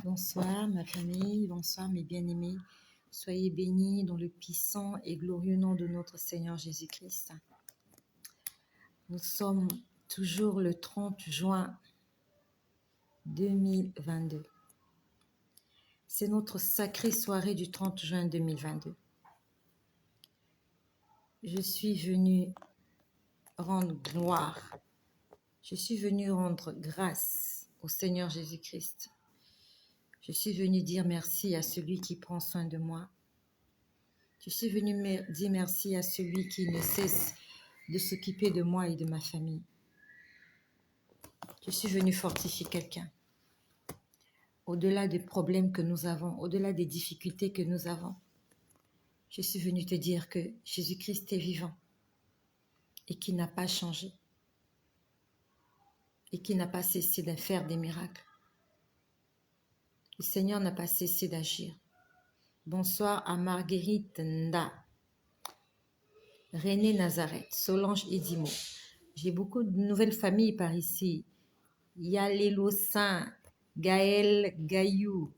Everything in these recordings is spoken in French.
Bonsoir ma famille, bonsoir mes bien-aimés. Soyez bénis dans le puissant et glorieux nom de notre Seigneur Jésus-Christ. Nous sommes toujours le 30 juin 2022. C'est notre sacrée soirée du 30 juin 2022. Je suis venue rendre gloire. Je suis venue rendre grâce au Seigneur Jésus-Christ. Je suis venue dire merci à celui qui prend soin de moi. Je suis venue dire merci à celui qui ne cesse de s'occuper de moi et de ma famille. Je suis venue fortifier quelqu'un. Au-delà des problèmes que nous avons, au-delà des difficultés que nous avons, je suis venue te dire que Jésus-Christ est vivant et qu'il n'a pas changé et qu'il n'a pas cessé de faire des miracles. Le Seigneur n'a pas cessé d'agir. Bonsoir à Marguerite Nda, René Nazareth, Solange Edimo. J'ai beaucoup de nouvelles familles par ici. Yalélo Saint, Gaël Gaillou,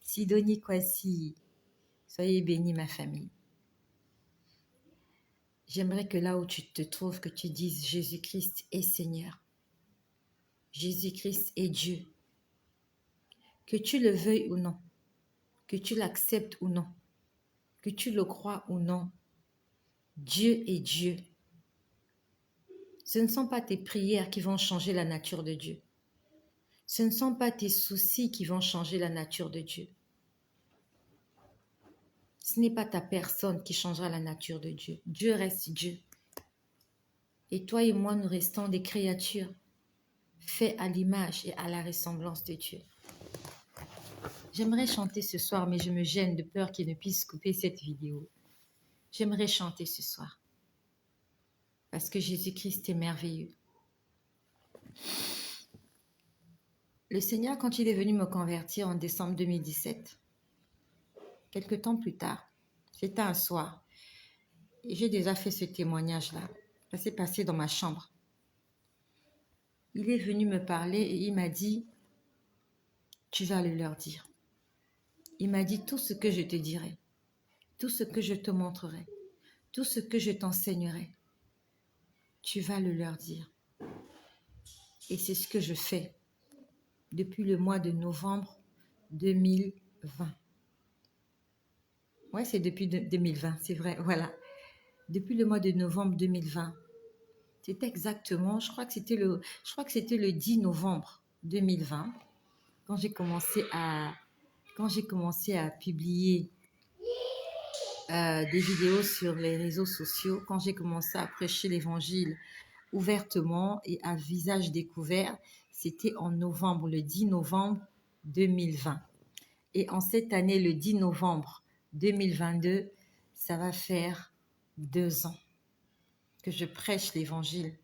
Sidonie Kwasi. Soyez bénis ma famille. J'aimerais que là où tu te trouves, que tu dises Jésus-Christ est Seigneur. Jésus-Christ est Dieu. Que tu le veuilles ou non, que tu l'acceptes ou non, que tu le crois ou non, Dieu est Dieu. Ce ne sont pas tes prières qui vont changer la nature de Dieu. Ce ne sont pas tes soucis qui vont changer la nature de Dieu. Ce n'est pas ta personne qui changera la nature de Dieu. Dieu reste Dieu. Et toi et moi, nous restons des créatures faites à l'image et à la ressemblance de Dieu. J'aimerais chanter ce soir, mais je me gêne de peur qu'il ne puisse couper cette vidéo. J'aimerais chanter ce soir. Parce que Jésus-Christ est merveilleux. Le Seigneur, quand il est venu me convertir en décembre 2017, quelque temps plus tard, c'était un soir, et j'ai déjà fait ce témoignage-là. Ça s'est passé dans ma chambre. Il est venu me parler et il m'a dit, tu vas le leur dire. Il m'a dit tout ce que je te dirai, tout ce que je te montrerai, tout ce que je t'enseignerai. Tu vas le leur dire. Et c'est ce que je fais depuis le mois de novembre 2020. Ouais, c'est depuis 2020, c'est vrai, voilà. Depuis le mois de novembre 2020. C'était exactement, je crois que c'était le 10 novembre 2020 quand j'ai commencé à publier des vidéos sur les réseaux sociaux, quand j'ai commencé à prêcher l'évangile ouvertement et à visage découvert, c'était en novembre, le 10 novembre 2020. Et en cette année, le 10 novembre 2022, ça va faire 2 ans que je prêche l'évangile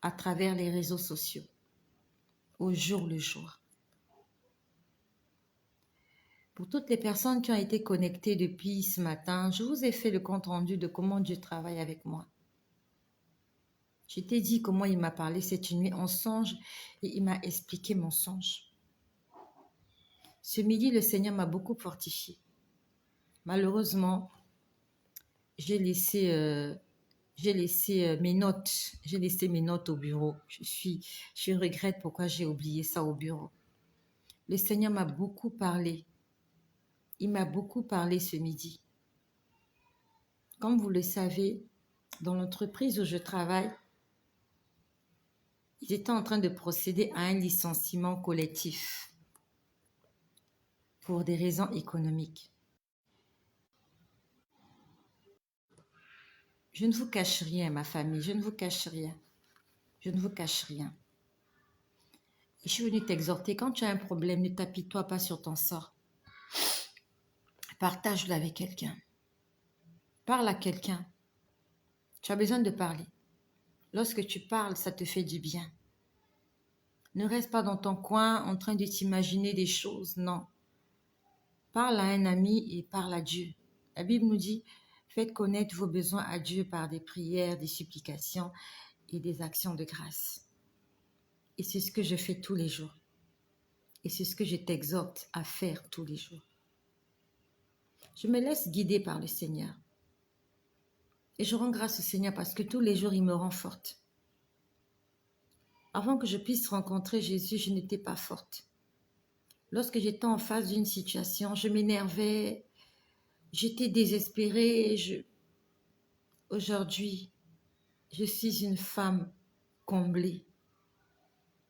à travers les réseaux sociaux, au jour le jour. Pour toutes les personnes qui ont été connectées depuis ce matin, je vous ai fait le compte-rendu de comment Dieu travaille avec moi. Je t'ai dit comment il m'a parlé cette nuit en songe et il m'a expliqué mon songe. Ce midi, le Seigneur m'a beaucoup fortifié. Malheureusement, j'ai laissé mes notes. J'ai laissé mes notes au bureau. Je regrette pourquoi j'ai oublié ça au bureau. Le Seigneur m'a beaucoup parlé. Il m'a beaucoup parlé ce midi. Comme vous le savez, dans l'entreprise où je travaille, ils étaient en train de procéder à un licenciement collectif pour des raisons économiques. Je ne vous cache rien, ma famille, je ne vous cache rien. Je ne vous cache rien. Et je suis venue t'exhorter, quand tu as un problème, ne t'apitoie pas sur ton sort. Partage-le avec quelqu'un. Parle à quelqu'un. Tu as besoin de parler. Lorsque tu parles, ça te fait du bien. Ne reste pas dans ton coin en train de t'imaginer des choses, non. Parle à un ami et parle à Dieu. La Bible nous dit, faites connaître vos besoins à Dieu par des prières, des supplications et des actions de grâce. Et c'est ce que je fais tous les jours. Et c'est ce que je t'exhorte à faire tous les jours. Je me laisse guider par le Seigneur. Et je rends grâce au Seigneur parce que tous les jours, il me rend forte. Avant que je puisse rencontrer Jésus, je n'étais pas forte. Lorsque j'étais en face d'une situation, je m'énervais, j'étais désespérée. Aujourd'hui, je suis une femme comblée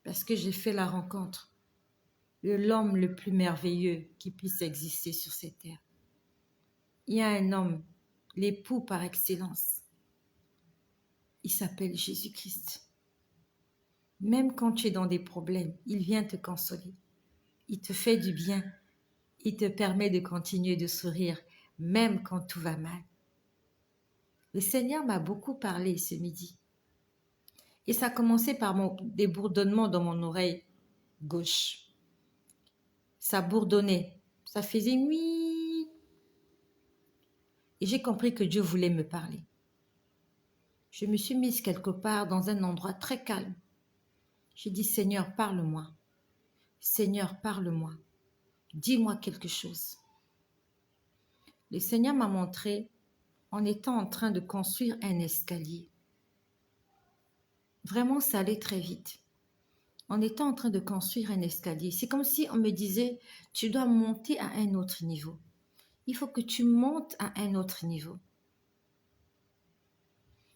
parce que j'ai fait la rencontre de l'homme le plus merveilleux qui puisse exister sur cette terre. Il y a un homme, l'époux par excellence. Il s'appelle Jésus-Christ. Même quand tu es dans des problèmes, il vient te consoler. Il te fait du bien. Il te permet de continuer de sourire, même quand tout va mal. Le Seigneur m'a beaucoup parlé ce midi. Et ça a commencé par des bourdonnements dans mon oreille gauche. Ça bourdonnait. Ça faisait oui. Et j'ai compris que Dieu voulait me parler. Je me suis mise quelque part dans un endroit très calme. J'ai dit, Seigneur, parle-moi. Seigneur, parle-moi. Dis-moi quelque chose. Le Seigneur m'a montré en étant en train de construire un escalier. Vraiment, ça allait très vite. En étant en train de construire un escalier, c'est comme si on me disait, tu dois monter à un autre niveau. Il faut que tu montes à un autre niveau.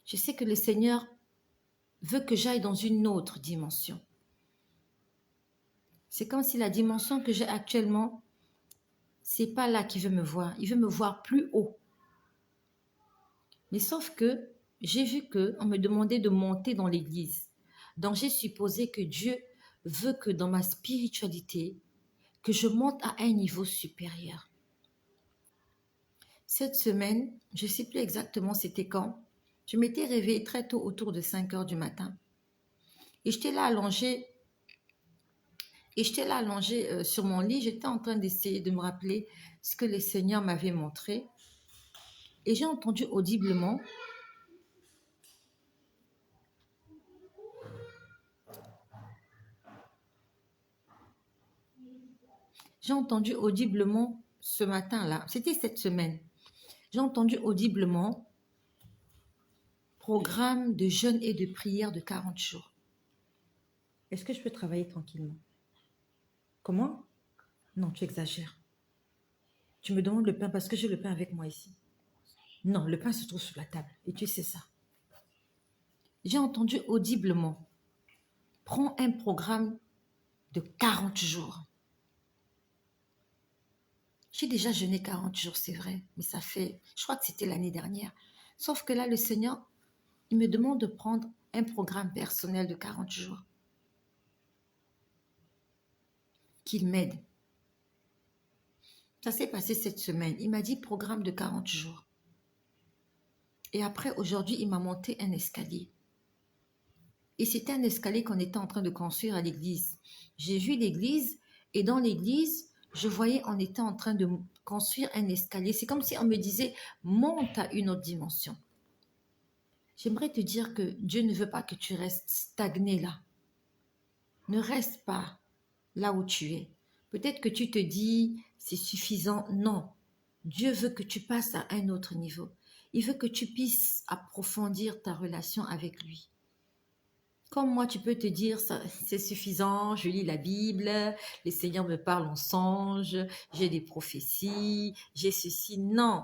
Je sais que le Seigneur veut que j'aille dans une autre dimension. C'est comme si la dimension que j'ai actuellement, c'est pas là qu'il veut me voir. Il veut me voir plus haut. Mais sauf que j'ai vu qu'on me demandait de monter dans l'église. Donc j'ai supposé que Dieu veut que dans ma spiritualité, que je monte à un niveau supérieur. Cette semaine, je ne sais plus exactement c'était quand, je m'étais réveillée très tôt autour de 5 heures du matin. Et j'étais là allongée sur mon lit, j'étais en train d'essayer de me rappeler ce que le Seigneur m'avait montré. Et j'ai entendu audiblement, ce matin-là, c'était cette semaine, j'ai entendu audiblement programme de jeûne et de prière de 40 jours. Est-ce que je peux travailler tranquillement? Comment? Non, tu exagères. Tu me demandes le pain parce que j'ai le pain avec moi ici. Non, le pain se trouve sur la table et tu sais ça. J'ai entendu audiblement, prends un programme de 40 jours. J'ai déjà jeûné 40 jours, c'est vrai, mais ça fait, je crois que c'était l'année dernière. Sauf que là, le Seigneur, il me demande de prendre un programme personnel de 40 jours. Qu'il m'aide. Ça s'est passé cette semaine. Il m'a dit programme de 40 jours. Et après, aujourd'hui, il m'a monté un escalier. Et c'était un escalier qu'on était en train de construire à l'église. J'ai vu l'église et dans l'église, je voyais on était en train de construire un escalier. C'est comme si on me disait, monte à une autre dimension. J'aimerais te dire que Dieu ne veut pas que tu restes stagné là. Ne reste pas là où tu es. Peut-être que tu te dis, c'est suffisant. Non. Dieu veut que tu passes à un autre niveau. Il veut que tu puisses approfondir ta relation avec lui. Comme moi, tu peux te dire, c'est suffisant, je lis la Bible, le Seigneur me parle en songe, j'ai des prophéties, j'ai ceci. Non.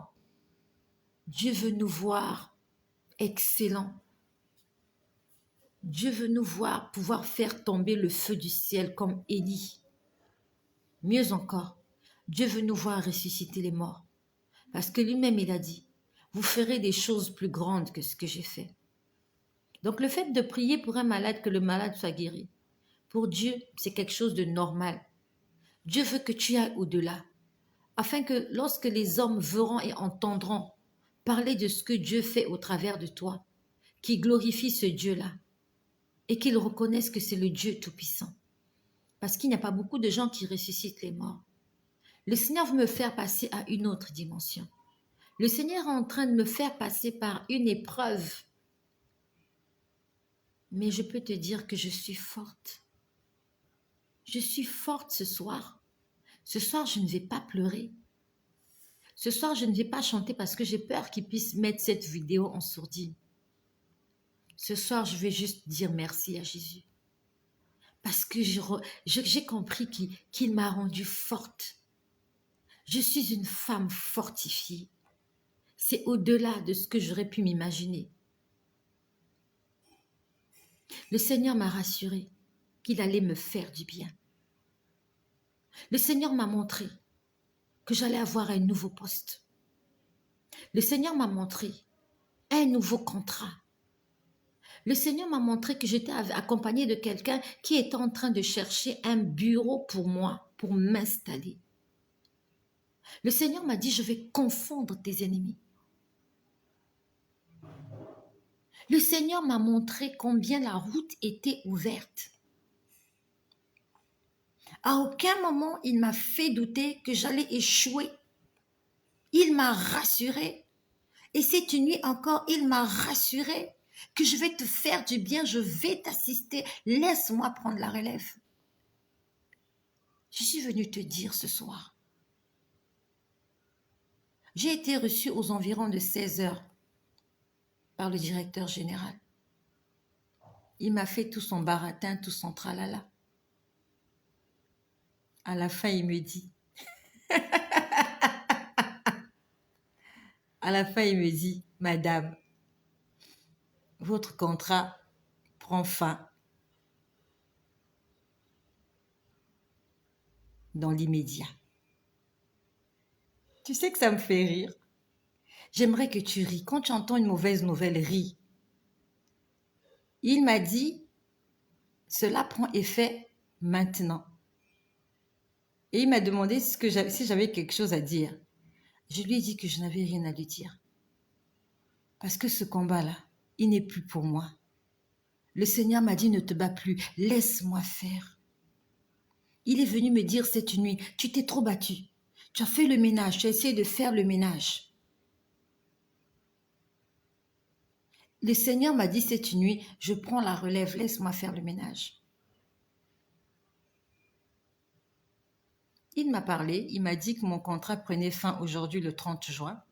Dieu veut nous voir excellents. Dieu veut nous voir pouvoir faire tomber le feu du ciel comme Élie. Mieux encore, Dieu veut nous voir ressusciter les morts. Parce que lui-même, il a dit, vous ferez des choses plus grandes que ce que j'ai fait. Donc le fait de prier pour un malade, que le malade soit guéri, pour Dieu, c'est quelque chose de normal. Dieu veut que tu ailles au-delà, afin que lorsque les hommes verront et entendront parler de ce que Dieu fait au travers de toi, qu'ils glorifient ce Dieu-là et qu'ils reconnaissent que c'est le Dieu Tout-Puissant. Parce qu'il n'y a pas beaucoup de gens qui ressuscitent les morts. Le Seigneur veut me faire passer à une autre dimension. Le Seigneur est en train de me faire passer par une épreuve. Mais je peux te dire que je suis forte. Je suis forte ce soir. Ce soir, je ne vais pas pleurer. Ce soir, je ne vais pas chanter parce que j'ai peur qu'ils puissent mettre cette vidéo en sourdine. Ce soir, je vais juste dire merci à Jésus. Parce que j'ai compris qu'il m'a rendue forte. Je suis une femme fortifiée. C'est au-delà de ce que j'aurais pu m'imaginer. Le Seigneur m'a rassurée qu'il allait me faire du bien. Le Seigneur m'a montré que j'allais avoir un nouveau poste. Le Seigneur m'a montré un nouveau contrat. Le Seigneur m'a montré que j'étais accompagnée de quelqu'un qui était en train de chercher un bureau pour moi, pour m'installer. Le Seigneur m'a dit, je vais confondre tes ennemis. Le Seigneur m'a montré combien la route était ouverte. À aucun moment, il m'a fait douter que j'allais échouer. Il m'a rassuré. Et cette nuit encore, il m'a rassuré que je vais te faire du bien, je vais t'assister. Laisse-moi prendre la relève. Je suis venue te dire ce soir. J'ai été reçue aux environs de 16 heures par le directeur général. Il m'a fait tout son baratin, tout son tralala. À la fin, il me dit, Madame, votre contrat prend fin dans l'immédiat. Tu sais que ça me fait rire. J'aimerais que tu ris. Quand tu entends une mauvaise nouvelle, ris. Il m'a dit, cela prend effet maintenant. Et il m'a demandé si j'avais quelque chose à dire. Je lui ai dit que je n'avais rien à lui dire. Parce que ce combat-là, il n'est plus pour moi. Le Seigneur m'a dit, ne te bats plus, laisse-moi faire. Il est venu me dire cette nuit, tu t'es trop battu. Tu as fait le ménage, tu as essayé de faire le ménage. Le Seigneur m'a dit cette nuit, je prends la relève, laisse-moi faire le ménage. Il m'a parlé, il m'a dit que mon contrat prenait fin aujourd'hui le 30 juin.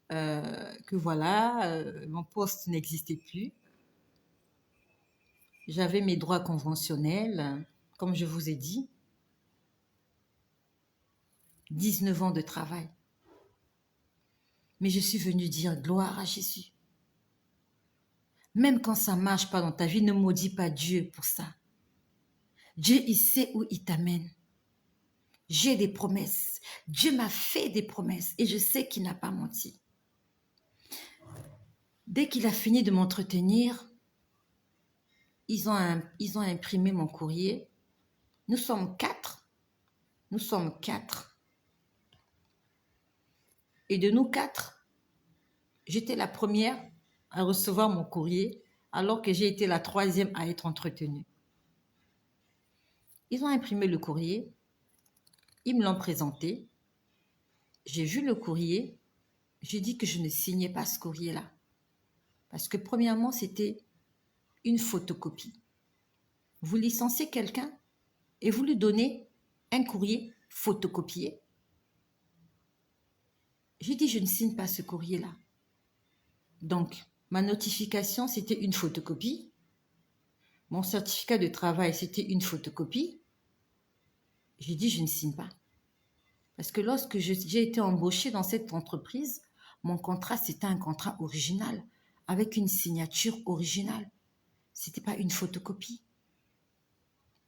Que voilà, mon poste n'existait plus. J'avais mes droits conventionnels, comme je vous ai dit. 19 ans de travail. Mais je suis venue dire gloire à Jésus. Même quand ça ne marche pas dans ta vie, ne maudis pas Dieu pour ça. Dieu, il sait où il t'amène. J'ai des promesses. Dieu m'a fait des promesses et je sais qu'il n'a pas menti. Dès qu'il a fini de m'entretenir, ils ont imprimé mon courrier. Nous sommes 4. Nous sommes 4. Et de nous 4, j'étais la première à recevoir mon courrier, alors que j'ai été la 3e à être entretenue. Ils ont imprimé le courrier, ils me l'ont présenté. J'ai vu le courrier, j'ai dit que je ne signais pas ce courrier-là. Parce que premièrement, c'était une photocopie. Vous licenciez quelqu'un et vous lui donnez un courrier photocopié. J'ai dit, je ne signe pas ce courrier-là. Donc, ma notification, c'était une photocopie. Mon certificat de travail, c'était une photocopie. J'ai dit, je ne signe pas. Parce que lorsque j'ai été embauchée dans cette entreprise, mon contrat, c'était un contrat original, avec une signature originale. Ce n'était pas une photocopie.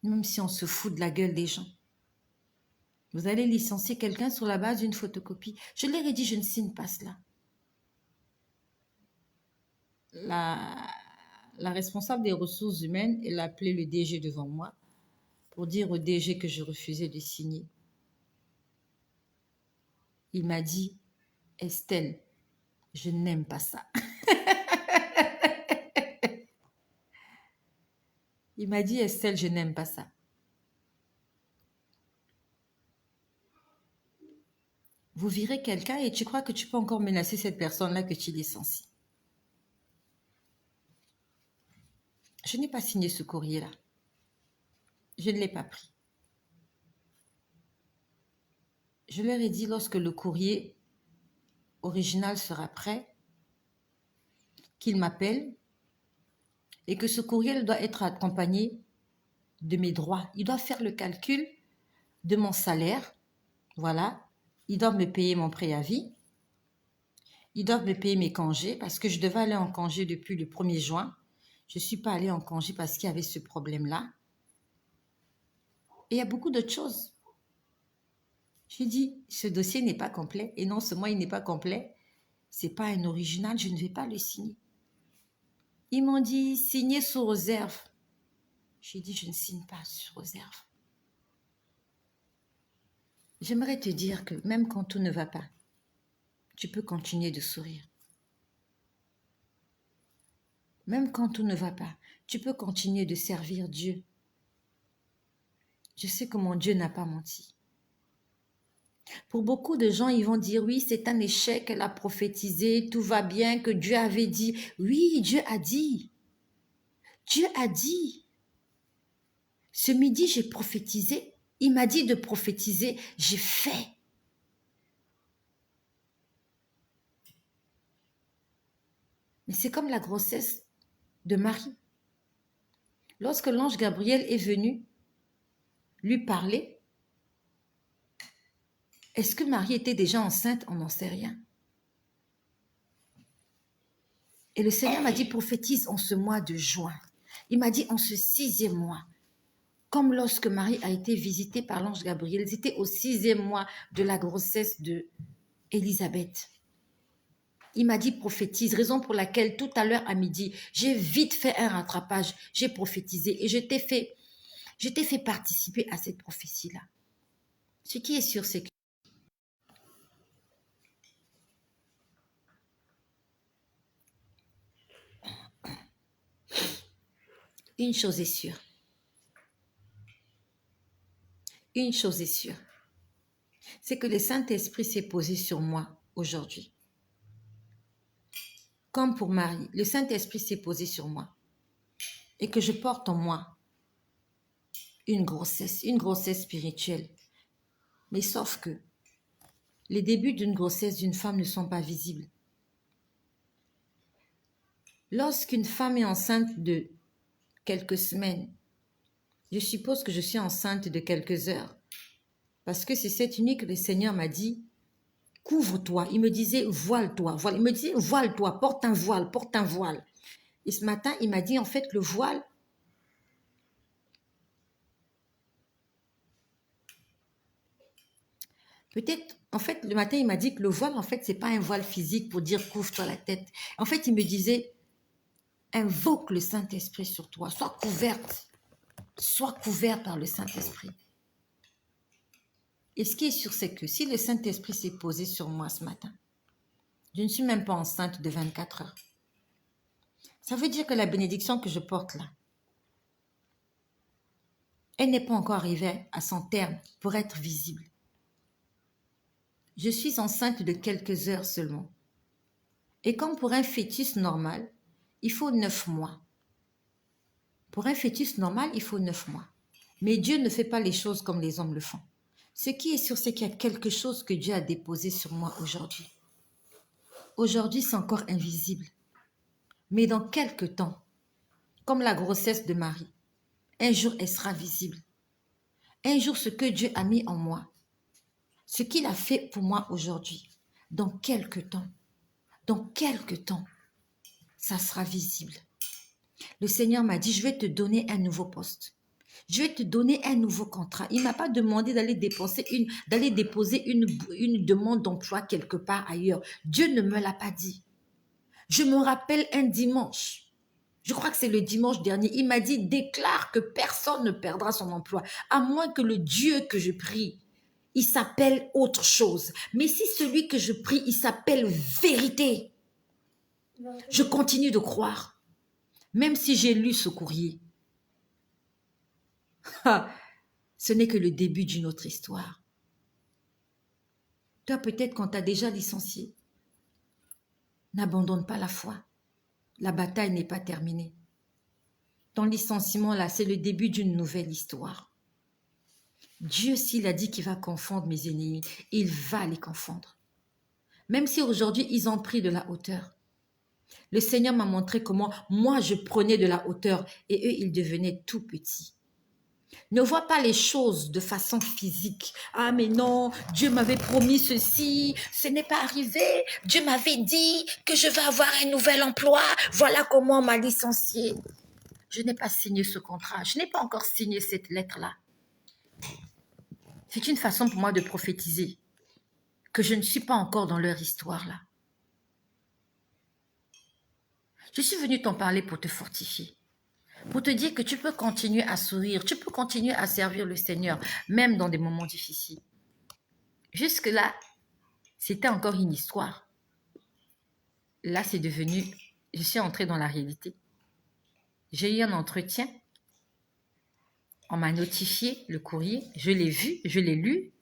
Même si on se fout de la gueule des gens. Vous allez licencier quelqu'un sur la base d'une photocopie. Je leur ai dit, je ne signe pas cela. La responsable des ressources humaines, elle a appelé le DG devant moi pour dire au DG que je refusais de signer. Il m'a dit, Estelle, je n'aime pas ça. Il m'a dit, Estelle, je n'aime pas ça. Vous virez quelqu'un et tu crois que tu peux encore menacer cette personne-là que tu licencies. Je n'ai pas signé ce courrier-là. Je ne l'ai pas pris. Je leur ai dit lorsque le courrier original sera prêt, qu'ils m'appellent et que ce courriel doit être accompagné de mes droits. Ils doivent faire le calcul de mon salaire. Voilà. Ils doivent me payer mon préavis. Ils doivent me payer mes congés parce que je devais aller en congé depuis le 1er juin. Je ne suis pas allée en congé parce qu'il y avait ce problème-là. Et il y a beaucoup d'autres choses. J'ai dit, ce dossier n'est pas complet. Et non seulement il n'est pas complet, ce n'est pas un original, je ne vais pas le signer. Ils m'ont dit, signer sous réserve. J'ai dit, je ne signe pas sous réserve. J'aimerais te dire que même quand tout ne va pas, tu peux continuer de sourire. Même quand tout ne va pas, tu peux continuer de servir Dieu. Je sais que mon Dieu n'a pas menti. Pour beaucoup de gens, ils vont dire, oui, c'est un échec, elle a prophétisé, tout va bien, que Dieu avait dit. Oui, Dieu a dit. Dieu a dit. Ce midi, j'ai prophétisé. Il m'a dit de prophétiser, j'ai fait. Mais c'est comme la grossesse de Marie. Lorsque l'ange Gabriel est venu lui parler, est-ce que Marie était déjà enceinte? On n'en sait rien. Et le Seigneur m'a dit, prophétise en ce mois de juin. Il m'a dit, en ce 6e mois, comme lorsque Marie a été visitée par l'ange Gabriel, c'était au 6e mois de la grossesse de Élisabeth. Il m'a dit, prophétise, raison pour laquelle tout à l'heure à midi, j'ai vite fait un rattrapage, j'ai prophétisé et je t'ai fait participer à cette prophétie-là. Ce qui est sûr, c'est que une chose est sûre. Une chose est sûre. C'est que le Saint-Esprit s'est posé sur moi aujourd'hui. Comme pour Marie, le Saint-Esprit s'est posé sur moi. Et que je porte en moi une grossesse spirituelle. Mais sauf que les débuts d'une grossesse d'une femme ne sont pas visibles. Lorsqu'une femme est enceinte de quelques semaines, je suppose que je suis enceinte de quelques heures. Parce que c'est cette nuit que le Seigneur m'a dit, couvre-toi. Il me disait, voile-toi. Il me disait, voile-toi, porte un voile, porte un voile. Et ce matin, il m'a dit, en fait, le voile, peut-être, en fait, le matin, il m'a dit que le voile, en fait, c'est pas un voile physique pour dire couvre-toi la tête. En fait, il me disait, invoque le Saint-Esprit sur toi, sois couverte par le Saint-Esprit. Et ce qui est sûr, c'est que si le Saint-Esprit s'est posé sur moi ce matin, je ne suis même pas enceinte de 24 heures. Ça veut dire que la bénédiction que je porte là, elle n'est pas encore arrivée à son terme pour être visible. Je suis enceinte de quelques heures seulement. Et comme pour un fœtus normal, il faut 9 mois. Pour un fœtus normal, il faut 9 mois. Mais Dieu ne fait pas les choses comme les hommes le font. Ce qui est sûr, c'est qu'il y a quelque chose que Dieu a déposé sur moi aujourd'hui. Aujourd'hui, c'est encore invisible. Mais dans quelque temps, comme la grossesse de Marie, un jour, elle sera visible. Un jour, ce que Dieu a mis en moi, ce qu'il a fait pour moi aujourd'hui, dans quelque temps, ça sera visible. Le Seigneur m'a dit, je vais te donner un nouveau poste. Je vais te donner un nouveau contrat. Il ne m'a pas demandé d'aller déposer une demande d'emploi quelque part ailleurs. Dieu ne me l'a pas dit. Je me rappelle un dimanche. Je crois que c'est le dimanche dernier. Il m'a dit, déclare que personne ne perdra son emploi, à moins que le Dieu que je prie, il s'appelle autre chose. Mais si celui que je prie, il s'appelle vérité, je continue de croire. Même si j'ai lu ce courrier, ce n'est que le début d'une autre histoire. Toi, peut-être qu'on t'a déjà licencié. N'abandonne pas la foi. La bataille n'est pas terminée. Ton licenciement, là, c'est le début d'une nouvelle histoire. Dieu, s'il a dit qu'il va confondre mes ennemis, il va les confondre. Même si aujourd'hui, ils ont pris de la hauteur. Le Seigneur m'a montré comment moi, je prenais de la hauteur et eux, ils devenaient tout petits. Ne vois pas les choses de façon physique. Ah mais non, Dieu m'avait promis ceci, ce n'est pas arrivé. Dieu m'avait dit que je vais avoir un nouvel emploi. Voilà comment on m'a licencié. Je n'ai pas signé ce contrat. Je n'ai pas encore signé cette lettre-là. C'est une façon pour moi de prophétiser que je ne suis pas encore dans leur histoire là. Je suis venue t'en parler pour te fortifier. Pour te dire que tu peux continuer à sourire, tu peux continuer à servir le Seigneur, même dans des moments difficiles. Jusque-là, c'était encore une histoire. Là, c'est devenu, je suis entrée dans la réalité. J'ai eu un entretien, on m'a notifié le courrier, je l'ai vu, je l'ai lu,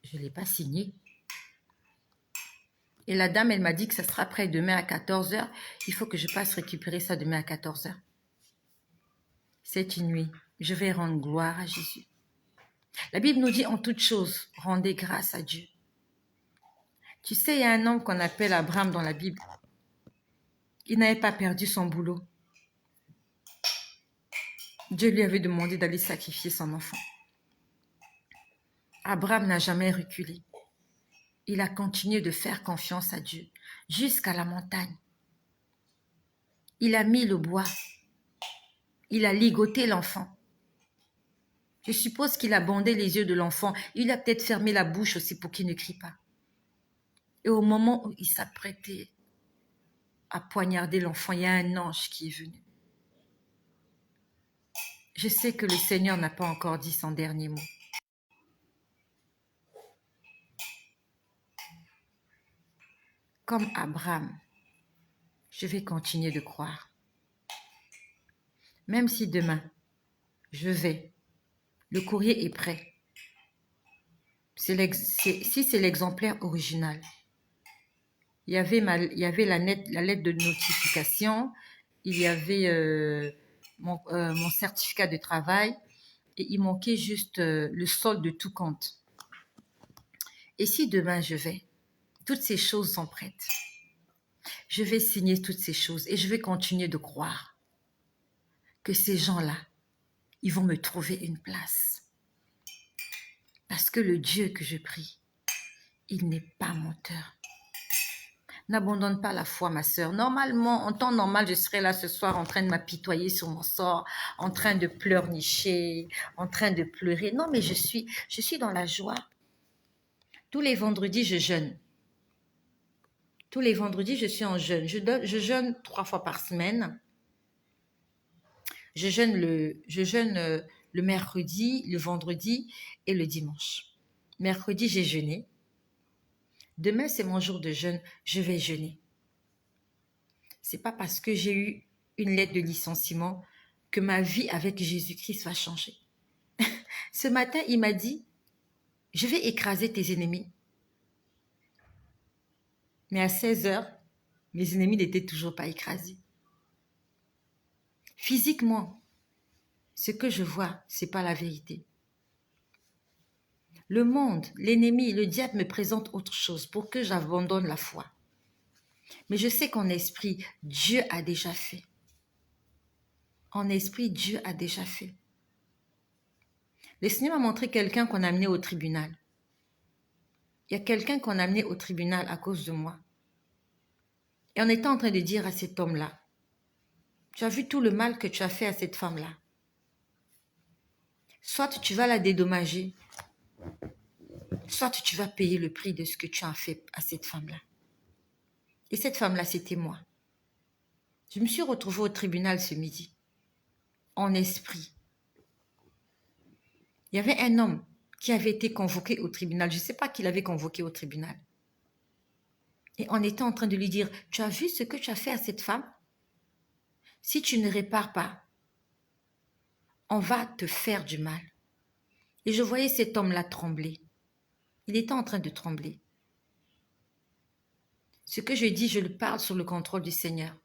je ne l'ai pas signé. Et la dame, elle m'a dit que ça sera prêt demain à 14 h. Il faut que je passe récupérer ça demain à 14 h. Cette nuit, je vais rendre gloire à Jésus. La Bible nous dit en toutes choses, rendez grâce à Dieu. Tu sais, il y a un homme qu'on appelle Abraham dans la Bible. Il n'avait pas perdu son boulot. Dieu lui avait demandé d'aller sacrifier son enfant. Abraham n'a jamais reculé. Il a continué de faire confiance à Dieu jusqu'à la montagne. Il a mis le bois. Il a ligoté l'enfant. Je suppose qu'il a bandé les yeux de l'enfant. Il a peut-être fermé la bouche aussi pour qu'il ne crie pas. Et au moment où il s'apprêtait à poignarder l'enfant, il y a un ange qui est venu. Je sais que le Seigneur n'a pas encore dit son dernier mot. Comme Abraham, je vais continuer de croire. Même si demain, le courrier est prêt. Si c'est l'exemplaire original, il y avait la lettre de notification, il y avait mon certificat de travail et il manquait juste le solde de tout compte. Et si demain toutes ces choses sont prêtes. Je vais signer toutes ces choses et je vais continuer de croire que ces gens-là, ils vont me trouver une place. Parce que le Dieu que je prie, il n'est pas menteur. N'abandonne pas la foi, ma sœur. Normalement, en temps normal, je serais là ce soir en train de m'apitoyer sur mon sort, en train de pleurnicher, en train de pleurer. Non, mais je suis dans la joie. Tous les vendredis, je jeûne. Tous les vendredis, je suis en jeûne. Je jeûne 3 fois par semaine. Je jeûne le mercredi, le vendredi et le dimanche. Mercredi, j'ai jeûné. Demain, c'est mon jour de jeûne. Je vais jeûner. C'est pas parce que j'ai eu une lettre de licenciement que ma vie avec Jésus-Christ va changer. Ce matin, il m'a dit, je vais écraser tes ennemis. Mais à 16 h, mes ennemis n'étaient toujours pas écrasés. Physiquement, ce que je vois, c'est pas la vérité. Le monde, l'ennemi, le diable me présente autre chose pour que j'abandonne la foi. Mais je sais qu'en esprit, Dieu a déjà fait. En esprit, Dieu a déjà fait. Le Seigneur m'a montré quelqu'un qu'on a amené au tribunal. Il y a quelqu'un qu'on a amené au tribunal à cause de moi. Et on était en train de dire à cet homme-là, tu as vu tout le mal que tu as fait à cette femme-là. Soit tu vas la dédommager, soit tu vas payer le prix de ce que tu as fait à cette femme-là. Et cette femme-là, c'était moi. Je me suis retrouvée au tribunal ce midi, en esprit. Il y avait un homme qui avait été convoqué au tribunal. Je ne sais pas qui l'avait convoqué au tribunal. Et on était en train de lui dire, tu as vu ce que tu as fait à cette femme? Si tu ne répares pas, on va te faire du mal. Et je voyais cet homme-là trembler. Il était en train de trembler. Ce que je dis, je le parle sur le contrôle du Seigneur.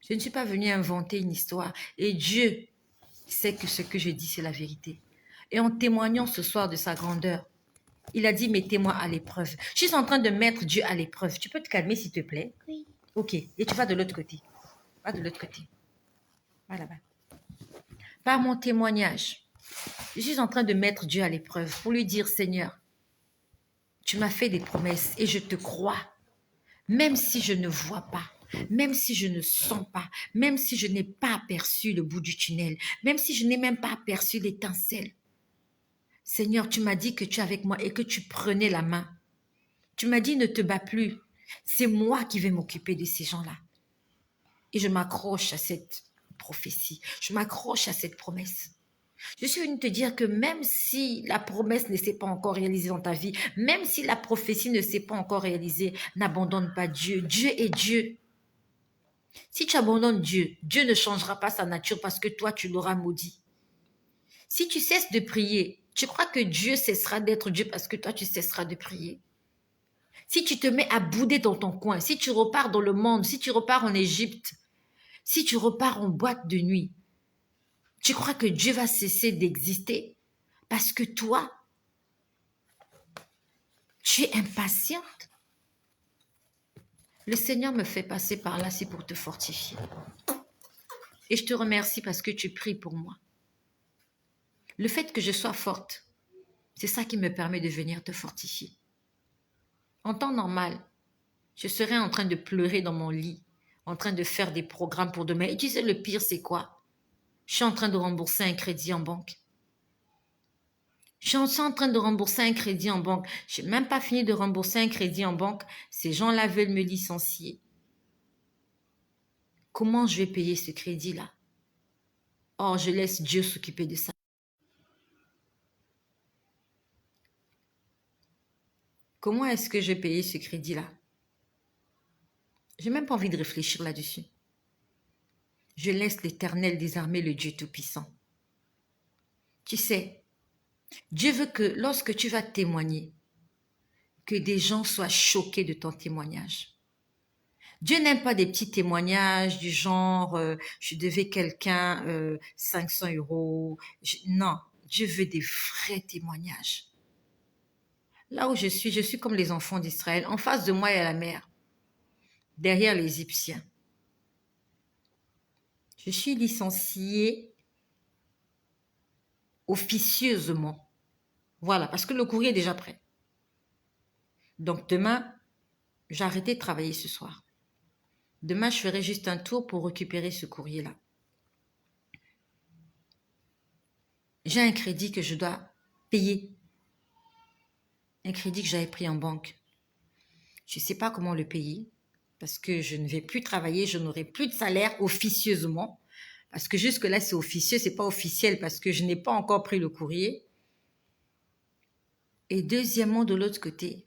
Je ne suis pas venue inventer une histoire. Et Dieu sait que ce que je dis, c'est la vérité. Et en témoignant ce soir de sa grandeur, il a dit, mettez-moi à l'épreuve. Je suis en train de mettre Dieu à l'épreuve. Tu peux te calmer, s'il te plaît? Oui. Ok. Et tu vas de l'autre côté. Va de l'autre côté. Va là-bas. Par mon témoignage, je suis en train de mettre Dieu à l'épreuve pour lui dire, Seigneur, tu m'as fait des promesses et je te crois. Même si je ne vois pas, même si je ne sens pas, même si je n'ai pas aperçu le bout du tunnel, même si je n'ai même pas aperçu l'étincelle. Seigneur, tu m'as dit que tu es avec moi et que tu prenais la main. Tu m'as dit ne te bats plus. C'est moi qui vais m'occuper de ces gens-là. Et je m'accroche à cette prophétie. Je m'accroche à cette promesse. Je suis venue te dire que même si la promesse ne s'est pas encore réalisée dans ta vie, même si la prophétie ne s'est pas encore réalisée, n'abandonne pas Dieu. Dieu est Dieu. Si tu abandonnes Dieu, Dieu ne changera pas sa nature parce que toi, tu l'auras maudit. Si tu cesses de prier, tu crois que Dieu cessera d'être Dieu parce que toi, tu cesseras de prier. Si tu te mets à bouder dans ton coin, si tu repars dans le monde, si tu repars en Égypte, si tu repars en boîte de nuit, tu crois que Dieu va cesser d'exister parce que toi, tu es impatiente. Le Seigneur me fait passer par là, c'est pour te fortifier. Et je te remercie parce que tu pries pour moi. Le fait que je sois forte, c'est ça qui me permet de venir te fortifier. En temps normal, je serais en train de pleurer dans mon lit, en train de faire des programmes pour demain. Et tu sais, le pire, c'est quoi? Je suis en train de rembourser un crédit en banque. Je suis en train de rembourser un crédit en banque. Je n'ai même pas fini de rembourser un crédit en banque. Ces gens-là veulent me licencier. Comment je vais payer ce crédit-là? Oh, je laisse Dieu s'occuper de ça. Comment est-ce que je vais payer ce crédit-là? Je n'ai même pas envie de réfléchir là-dessus. Je laisse l'Éternel désarmer le Dieu Tout-Puissant. Tu sais, Dieu veut que lorsque tu vas témoigner, que des gens soient choqués de ton témoignage. Dieu n'aime pas des petits témoignages du genre je devais quelqu'un 500 euros. Non, Dieu veut des vrais témoignages. Là où je suis comme les enfants d'Israël. En face de moi, il y a la mer. Derrière les Égyptiens. Je suis licenciée officieusement. Voilà, parce que le courrier est déjà prêt. Donc demain, j'ai arrêté de travailler ce soir. Demain, je ferai juste un tour pour récupérer ce courrier-là. J'ai un crédit que je dois payer. Un crédit que j'avais pris en banque. Je ne sais pas comment le payer parce que je ne vais plus travailler, je n'aurai plus de salaire officieusement. Parce que jusque-là, c'est officieux, c'est pas officiel parce que je n'ai pas encore pris le courrier. Et deuxièmement, de l'autre côté,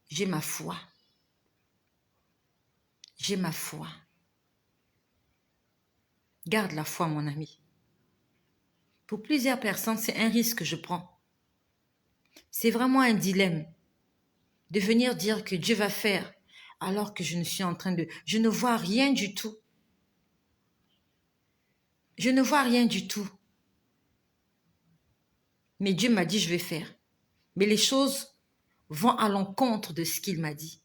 j'ai ma foi. J'ai ma foi. Garde la foi, mon ami. Pour plusieurs personnes, c'est un risque que je prends. C'est vraiment un dilemme de venir dire que Dieu va faire alors que je ne suis en train de... Je ne vois rien du tout. Je ne vois rien du tout. Mais Dieu m'a dit, je vais faire. Mais les choses vont à l'encontre de ce qu'il m'a dit.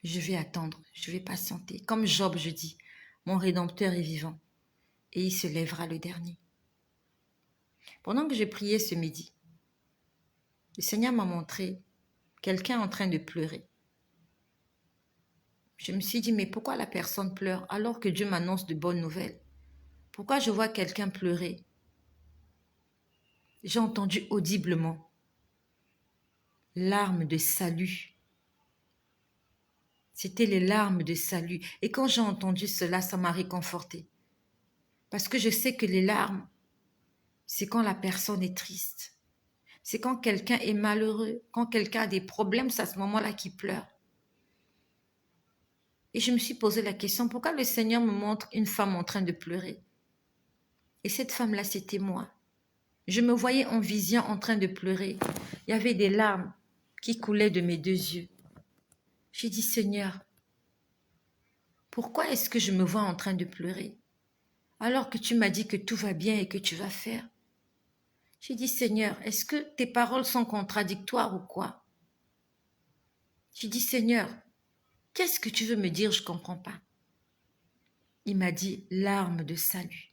Je vais attendre, je vais patienter. Comme Job, je dis, mon Rédempteur est vivant et il se lèvera le dernier. Pendant que j'ai prié ce midi, le Seigneur m'a montré quelqu'un en train de pleurer. Je me suis dit, mais pourquoi la personne pleure alors que Dieu m'annonce de bonnes nouvelles? Pourquoi je vois quelqu'un pleurer? J'ai entendu audiblement larmes de salut. C'était les larmes de salut. Et quand j'ai entendu cela, ça m'a réconfortée. Parce que je sais que les larmes, c'est quand la personne est triste. C'est quand quelqu'un est malheureux, quand quelqu'un a des problèmes, c'est à ce moment-là qu'il pleure. Et je me suis posé la question, pourquoi le Seigneur me montre une femme en train de pleurer? Et cette femme-là, c'était moi. Je me voyais en vision en train de pleurer. Il y avait des larmes qui coulaient de mes deux yeux. J'ai dit, Seigneur, pourquoi est-ce que je me vois en train de pleurer alors que tu m'as dit que tout va bien et que tu vas faire. J'ai dit, Seigneur, est-ce que tes paroles sont contradictoires ou quoi? J'ai dit, Seigneur, qu'est-ce que tu veux me dire? Je ne comprends pas. Il m'a dit, larmes de salut.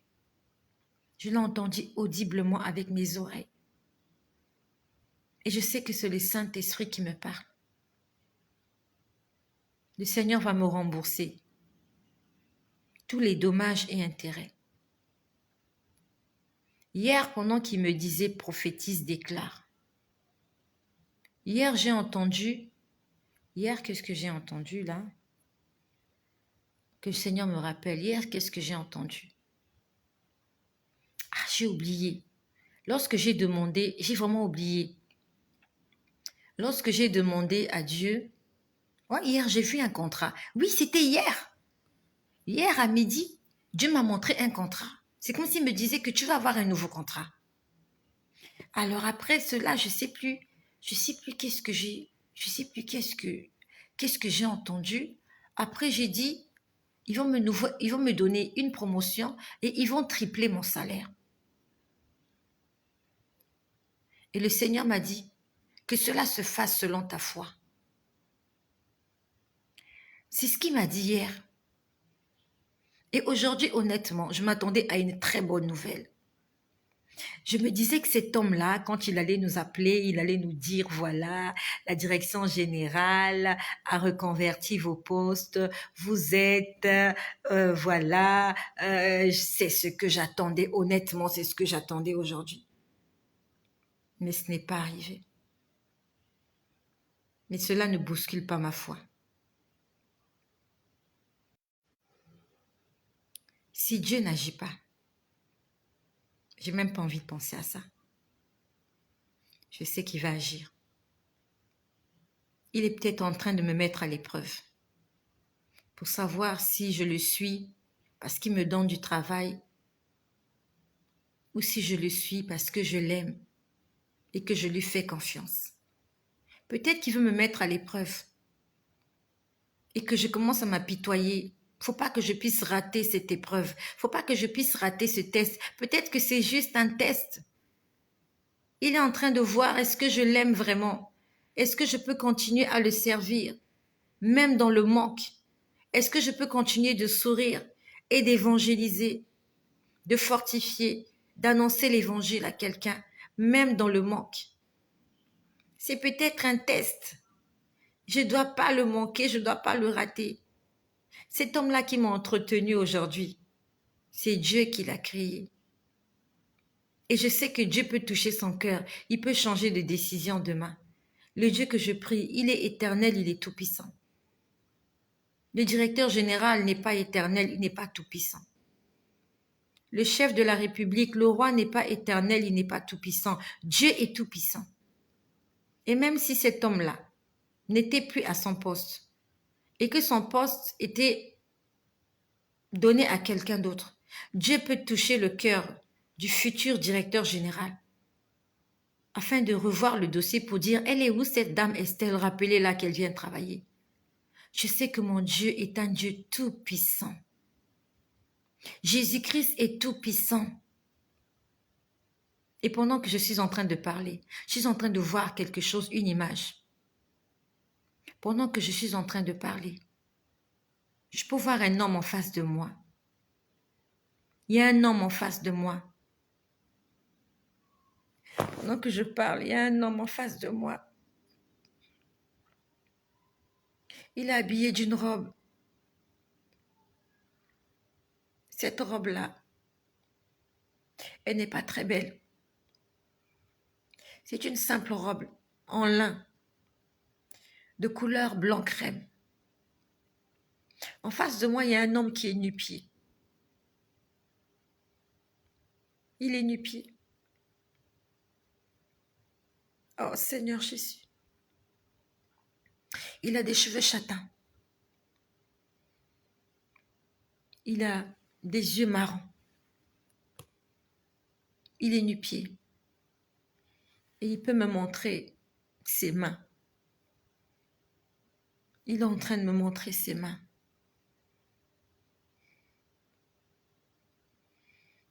Je l'ai entendu audiblement avec mes oreilles. Et je sais que c'est le Saint-Esprit qui me parle. Le Seigneur va me rembourser tous les dommages et intérêts. Hier, pendant qu'il me disait prophétise, déclare. Hier, qu'est-ce que j'ai entendu là? Que le Seigneur me rappelle. Hier, qu'est-ce que j'ai entendu? Ah, j'ai oublié. Lorsque j'ai demandé, j'ai vraiment oublié. Lorsque j'ai demandé à Dieu, hier j'ai vu un contrat. Oui, c'était hier. Hier à midi, Dieu m'a montré un contrat. C'est comme s'il me disait que tu vas avoir un nouveau contrat. Alors après cela, je sais plus qu'est-ce que j'ai entendu. Après j'ai dit, ils vont me donner une promotion et ils vont tripler mon salaire. Et le Seigneur m'a dit que cela se fasse selon ta foi. C'est ce qu'il m'a dit hier. Et aujourd'hui, honnêtement, je m'attendais à une très bonne nouvelle. Je me disais que cet homme-là, quand il allait nous appeler, il allait nous dire, voilà, la direction générale a reconverti vos postes, vous êtes, voilà, c'est ce que j'attendais, honnêtement, c'est ce que j'attendais aujourd'hui. Mais ce n'est pas arrivé. Mais cela ne bouscule pas ma foi. Si Dieu n'agit pas, j'ai même pas envie de penser à ça. Je sais qu'il va agir. Il est peut-être en train de me mettre à l'épreuve pour savoir si je le suis parce qu'il me donne du travail ou si je le suis parce que je l'aime et que je lui fais confiance. Peut-être qu'il veut me mettre à l'épreuve et que je commence à m'apitoyer. Faut pas que je puisse rater cette épreuve. Faut pas que je puisse rater ce test. Peut-être que c'est juste un test. Il est en train de voir est-ce que je l'aime vraiment. Est-ce que je peux continuer à le servir, même dans le manque? Est-ce que je peux continuer de sourire et d'évangéliser, de fortifier, d'annoncer l'évangile à quelqu'un, même dans le manque? C'est peut-être un test. Je ne dois pas le manquer, je ne dois pas le rater. Cet homme-là qui m'a entretenu aujourd'hui, c'est Dieu qui l'a créé. Et je sais que Dieu peut toucher son cœur, il peut changer de décision demain. Le Dieu que je prie, il est éternel, il est tout-puissant. Le directeur général n'est pas éternel, il n'est pas tout-puissant. Le chef de la République, le roi n'est pas éternel, il n'est pas tout-puissant. Dieu est tout-puissant. Et même si cet homme-là n'était plus à son poste et que son poste était donné à quelqu'un d'autre, Dieu peut toucher le cœur du futur directeur général afin de revoir le dossier pour dire, elle est où cette dame Estelle, rappelez-la qu'elle vient travailler. Je sais que mon Dieu est un Dieu tout-puissant. Jésus-Christ est tout-puissant. Et pendant que je suis en train de parler, je suis en train de voir quelque chose, une image. Pendant que je suis en train de parler, je peux voir un homme en face de moi. Il y a un homme en face de moi. Pendant que je parle, il y a un homme en face de moi. Il est habillé d'une robe. Cette robe-là, elle n'est pas très belle. C'est une simple robe en lin, de couleur blanc crème. En face de moi, il y a un homme qui est nu-pied. Il est nu-pied. Oh Seigneur Jésus. Il a des cheveux châtains. Il a des yeux marrons. Il est nu-pied. Et il peut me montrer ses mains. Il est en train de me montrer ses mains.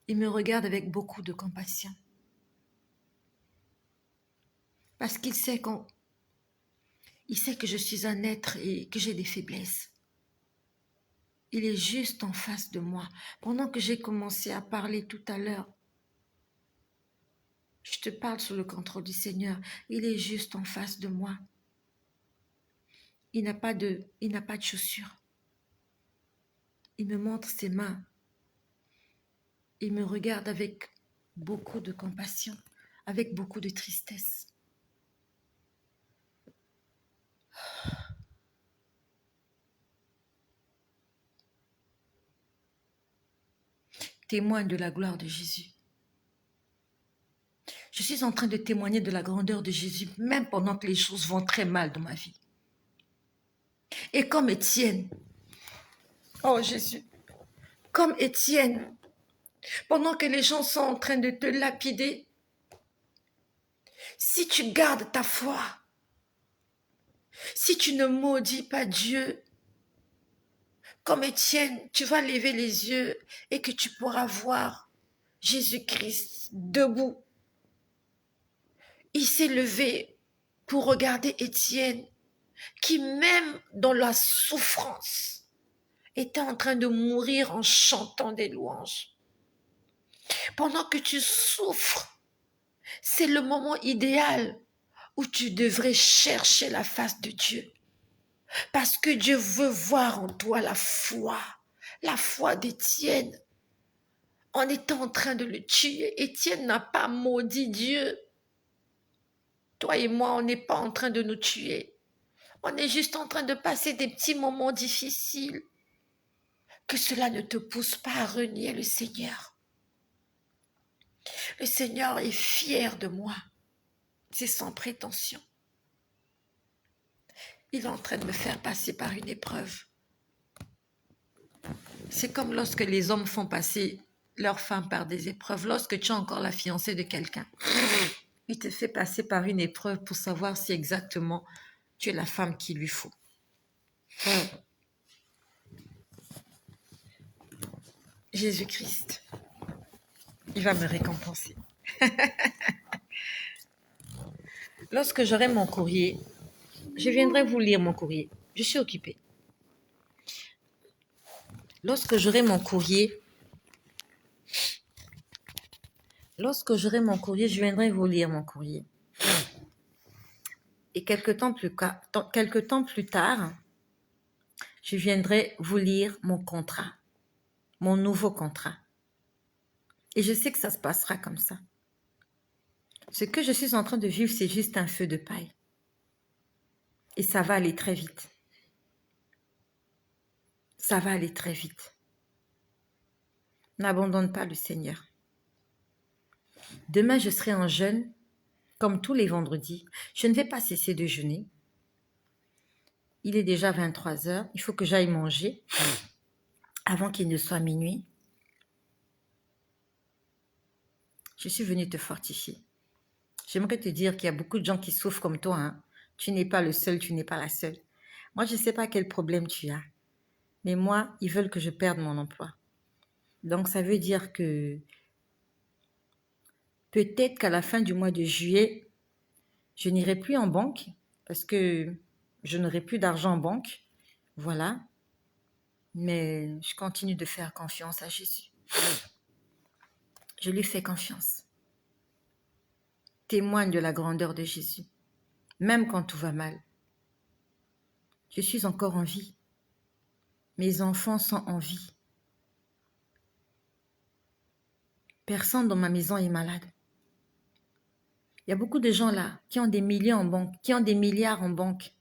Il me regarde avec beaucoup de compassion. Parce qu'il sait il sait que je suis un être et que j'ai des faiblesses. Il est juste en face de moi. Pendant que j'ai commencé à parler tout à l'heure, je te parle sous le contrôle du Seigneur. Il est juste en face de moi. Il n'a pas de chaussures. Il me montre ses mains. Il me regarde avec beaucoup de compassion, avec beaucoup de tristesse. Témoigne de la gloire de Jésus. Je suis en train de témoigner de la grandeur de Jésus, même pendant que les choses vont très mal dans ma vie. Et comme Étienne, oh Jésus, comme Étienne, pendant que les gens sont en train de te lapider, si tu gardes ta foi, si tu ne maudis pas Dieu, comme Étienne, tu vas lever les yeux et que tu pourras voir Jésus-Christ debout. Il s'est levé pour regarder Étienne, qui même dans la souffrance, était en train de mourir en chantant des louanges. Pendant que tu souffres, c'est le moment idéal où tu devrais chercher la face de Dieu. Parce que Dieu veut voir en toi la foi d'Étienne. En étant en train de le tuer, Étienne n'a pas maudit Dieu. Toi et moi, on n'est pas en train de nous tuer. On est juste en train de passer des petits moments difficiles. Que cela ne te pousse pas à renier le Seigneur. Le Seigneur est fier de moi. C'est sans prétention. Il est en train de me faire passer par une épreuve. C'est comme lorsque les hommes font passer leurs femmes par des épreuves. Lorsque tu es encore la fiancée de quelqu'un, il te fait passer par une épreuve pour savoir si exactement tu es la femme qu'il lui faut. Jésus-Christ, il va me récompenser. Lorsque j'aurai mon courrier, je viendrai vous lire mon courrier. Je suis occupée. Lorsque j'aurai mon courrier, je viendrai vous lire mon courrier. Et quelque temps plus tard, je viendrai vous lire mon contrat, mon nouveau contrat. Et je sais que ça se passera comme ça. Ce que je suis en train de vivre, c'est juste un feu de paille. Et ça va aller très vite. Ça va aller très vite. N'abandonne pas le Seigneur. Demain, je serai en jeûne, comme tous les vendredis. Je ne vais pas cesser de jeûner. Il est déjà 23 heures. Il faut que j'aille manger avant qu'il ne soit minuit. Je suis venue te fortifier. J'aimerais te dire qu'il y a beaucoup de gens qui souffrent comme toi. Hein. Tu n'es pas le seul, tu n'es pas la seule. Moi, je ne sais pas quel problème tu as. Mais moi, ils veulent que je perde mon emploi. Donc, ça veut dire que peut-être qu'à la fin du mois de juillet, je n'irai plus en banque parce que je n'aurai plus d'argent en banque. Voilà. Mais je continue de faire confiance à Jésus. Je lui fais confiance. Témoigne de la grandeur de Jésus, même quand tout va mal. Je suis encore en vie. Mes enfants sont en vie. Personne dans ma maison est malade. Il y a beaucoup de gens là qui ont des millions en banque, qui ont des milliards en banque.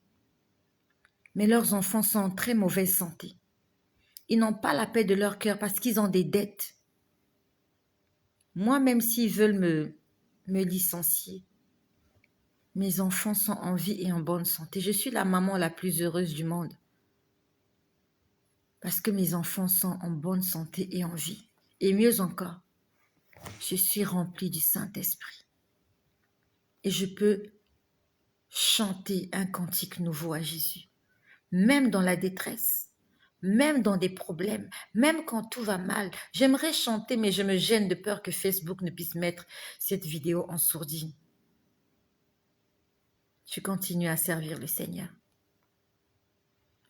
Mais leurs enfants sont en très mauvaise santé. Ils n'ont pas la paix de leur cœur parce qu'ils ont des dettes. Moi, même s'ils veulent me licencier, mes enfants sont en vie et en bonne santé. Je suis la maman la plus heureuse du monde. Parce que mes enfants sont en bonne santé et en vie. Et mieux encore, je suis remplie du Saint-Esprit. Et je peux chanter un cantique nouveau à Jésus. Même dans la détresse, même dans des problèmes, même quand tout va mal. J'aimerais chanter, mais je me gêne de peur que Facebook ne puisse mettre cette vidéo en sourdine. Je continue à servir le Seigneur.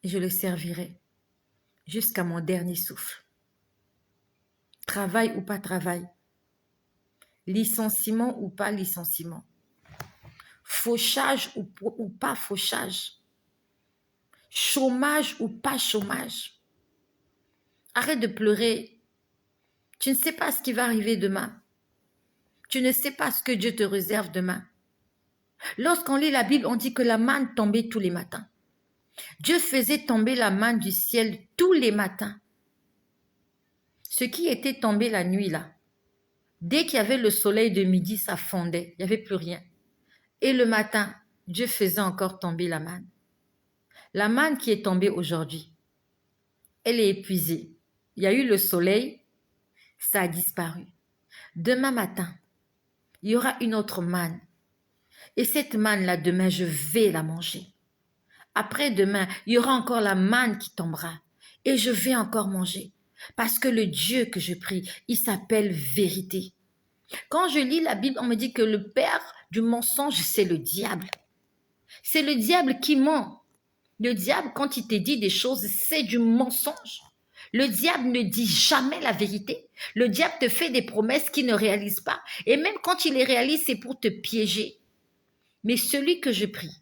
Et je le servirai jusqu'à mon dernier souffle. Travail ou pas travail, licenciement ou pas licenciement, fauchage ou pas fauchage, chômage ou pas chômage. Arrête de pleurer. Tu ne sais pas ce qui va arriver demain. Tu ne sais pas ce que Dieu te réserve demain. Lorsqu'on lit la Bible, on dit que la manne tombait tous les matins. Dieu faisait tomber la manne du ciel tous les matins. Ce qui était tombé la nuit là, dès qu'il y avait le soleil de midi, ça fondait, il n'y avait plus rien. Et le matin, Dieu faisait encore tomber la manne. La manne qui est tombée aujourd'hui, elle est épuisée. Il y a eu le soleil, ça a disparu. Demain matin, il y aura une autre manne. Et cette manne-là, demain, je vais la manger. Après-demain, il y aura encore la manne qui tombera. Et je vais encore manger. Parce que le Dieu que je prie, il s'appelle vérité. Quand je lis la Bible, on me dit que le père du mensonge, c'est le diable. C'est le diable qui ment. Le diable, quand il te dit des choses, c'est du mensonge. Le diable ne dit jamais la vérité. Le diable te fait des promesses qu'il ne réalise pas. Et même quand il les réalise, c'est pour te piéger. Mais celui que je prie,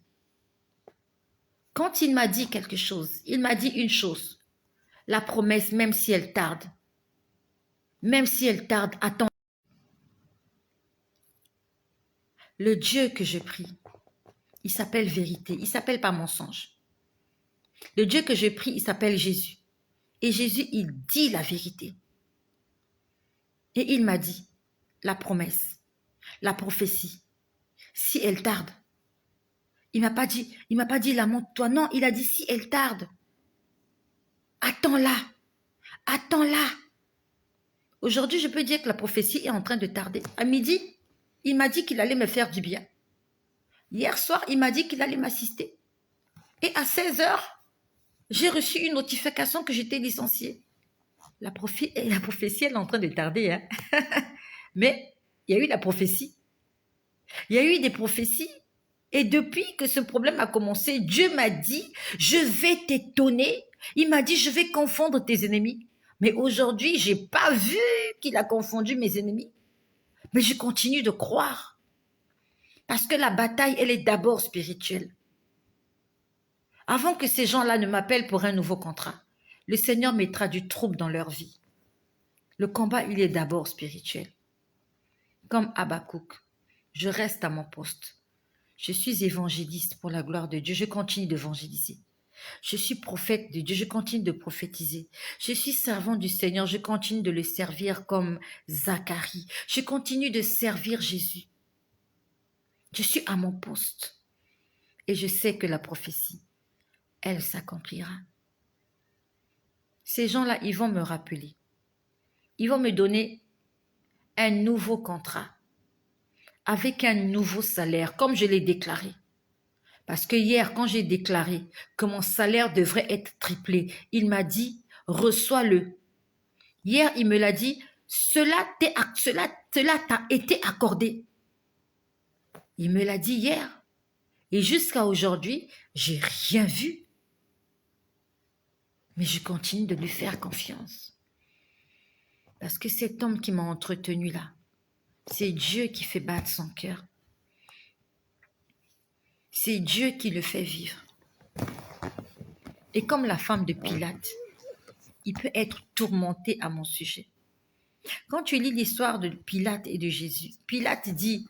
quand il m'a dit quelque chose, il m'a dit une chose. La promesse, même si elle tarde, attends. Le Dieu que je prie, il s'appelle vérité, il s'appelle pas mensonge. Le Dieu que je prie, il s'appelle Jésus. Et Jésus, il dit la vérité. Et il m'a dit, la promesse, la prophétie, si elle tarde, il m'a pas dit lamente-toi, non, il a dit si elle tarde, attends-la, attends-la. Aujourd'hui, je peux dire que la prophétie est en train de tarder. À midi, il m'a dit qu'il allait me faire du bien. Hier soir, il m'a dit qu'il allait m'assister. Et à 16 heures, j'ai reçu une notification que j'étais licenciée. La prophétie, elle est en train de tarder. Hein? Mais il y a eu la prophétie. Il y a eu des prophéties. Et depuis que ce problème a commencé, Dieu m'a dit, je vais t'étonner. Il m'a dit, je vais confondre tes ennemis. Mais aujourd'hui, je n'ai pas vu qu'il a confondu mes ennemis. Mais je continue de croire. Parce que la bataille, elle est d'abord spirituelle. Avant que ces gens-là ne m'appellent pour un nouveau contrat, le Seigneur mettra du trouble dans leur vie. Le combat, il est d'abord spirituel. Comme Habakkuk, je reste à mon poste. Je suis évangéliste pour la gloire de Dieu. Je continue d'évangéliser. Je suis prophète de Dieu. Je continue de prophétiser. Je suis servant du Seigneur. Je continue de le servir comme Zacharie. Je continue de servir Jésus. Je suis à mon poste. Et je sais que la prophétie, elle s'accomplira. Ces gens-là, ils vont me rappeler. Ils vont me donner un nouveau contrat avec un nouveau salaire, comme je l'ai déclaré. Parce que hier, quand j'ai déclaré que mon salaire devrait être triplé, il m'a dit, reçois-le. Hier, il me l'a dit, cela t'a été accordé. Il me l'a dit hier. Et jusqu'à aujourd'hui, j'ai rien vu. Mais je continue de lui faire confiance. Parce que cet homme qui m'a entretenu là, c'est Dieu qui fait battre son cœur. C'est Dieu qui le fait vivre. Et comme la femme de Pilate, il peut être tourmenté à mon sujet. Quand tu lis l'histoire de Pilate et de Jésus, Pilate dit,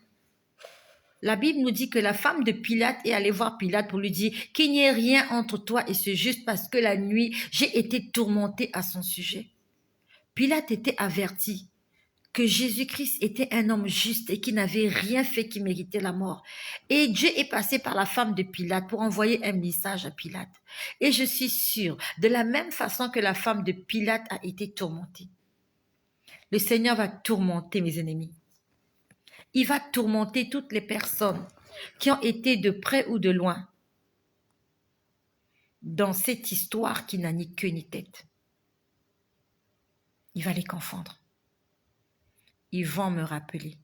la Bible nous dit que la femme de Pilate est allée voir Pilate pour lui dire qu'il n'y ait rien entre toi et ce juste parce que la nuit, j'ai été tourmentée à son sujet. Pilate était averti que Jésus-Christ était un homme juste et qui n'avait rien fait qui méritait la mort. Et Dieu est passé par la femme de Pilate pour envoyer un message à Pilate. Et je suis sûre, de la même façon que la femme de Pilate a été tourmentée, le Seigneur va tourmenter mes ennemis. Il va tourmenter toutes les personnes qui ont été de près ou de loin dans cette histoire qui n'a ni queue ni tête. Il va les confondre. Ils vont me rappeler.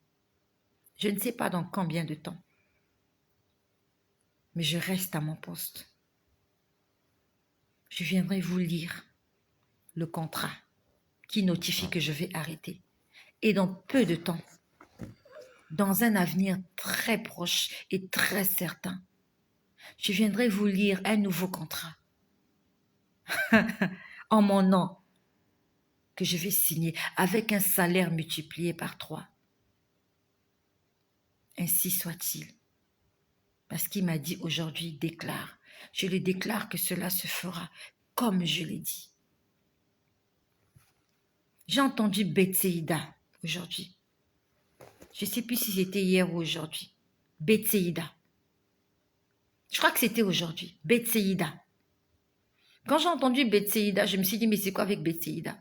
Je ne sais pas dans combien de temps. Mais je reste à mon poste. Je viendrai vous lire le contrat qui notifie que je vais arrêter. Et dans peu de temps, dans un avenir très proche et très certain, je viendrai vous lire un nouveau contrat en mon nom que je vais signer avec un salaire multiplié par 3. Ainsi soit-il. Parce qu'il m'a dit aujourd'hui, déclare. Je le déclare que cela se fera comme je l'ai dit. J'ai entendu Betséida aujourd'hui. Je ne sais plus si c'était hier ou aujourd'hui. Betséida. Je crois que c'était aujourd'hui. Betséida. Quand j'ai entendu Betséida, je me suis dit, mais c'est quoi avec Betséida?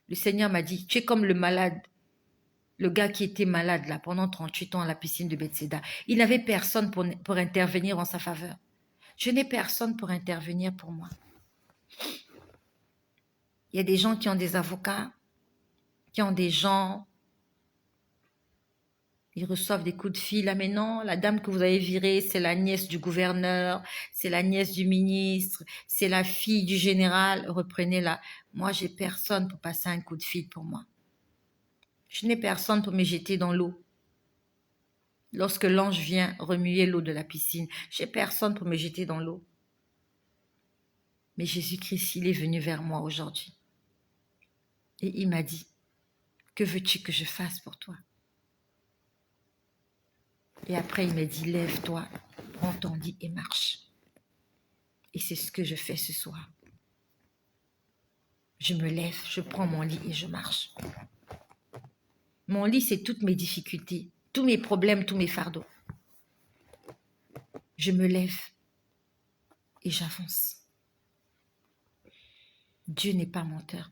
Le Seigneur m'a dit, tu es comme le malade, le gars qui était malade là pendant 38 ans à la piscine de Betséida. Il n'avait personne pour intervenir en sa faveur. Je n'ai personne pour intervenir pour moi. Il y a des gens qui ont des avocats, qui ont des gens, ils reçoivent des coups de fil. Ah mais non, la dame que vous avez virée, c'est la nièce du gouverneur, c'est la nièce du ministre, c'est la fille du général. Reprenez-la. Moi, j'ai personne pour passer un coup de fil pour moi. Je n'ai personne pour me jeter dans l'eau. Lorsque l'ange vient remuer l'eau de la piscine, j'ai personne pour me jeter dans l'eau. Mais Jésus-Christ, il est venu vers moi aujourd'hui. Et il m'a dit, que veux-tu que je fasse pour toi? Et après, il m'a dit, lève-toi, prends ton lit et marche. Et c'est ce que je fais ce soir. Je me lève, je prends mon lit et je marche. Mon lit, c'est toutes mes difficultés, tous mes problèmes, tous mes fardeaux. Je me lève et j'avance. Dieu n'est pas menteur.